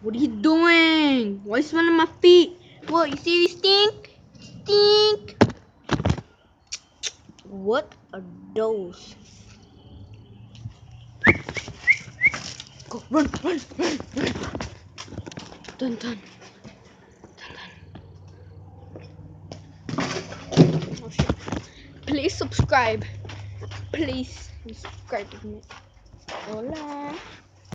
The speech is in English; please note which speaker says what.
Speaker 1: What are you doing? Why smelling my feet? What, you see these stink? Stink! What are those? Go, run, run, run, run. Dun, dun. Oh shit. Please subscribe. Please subscribe to me. Hola.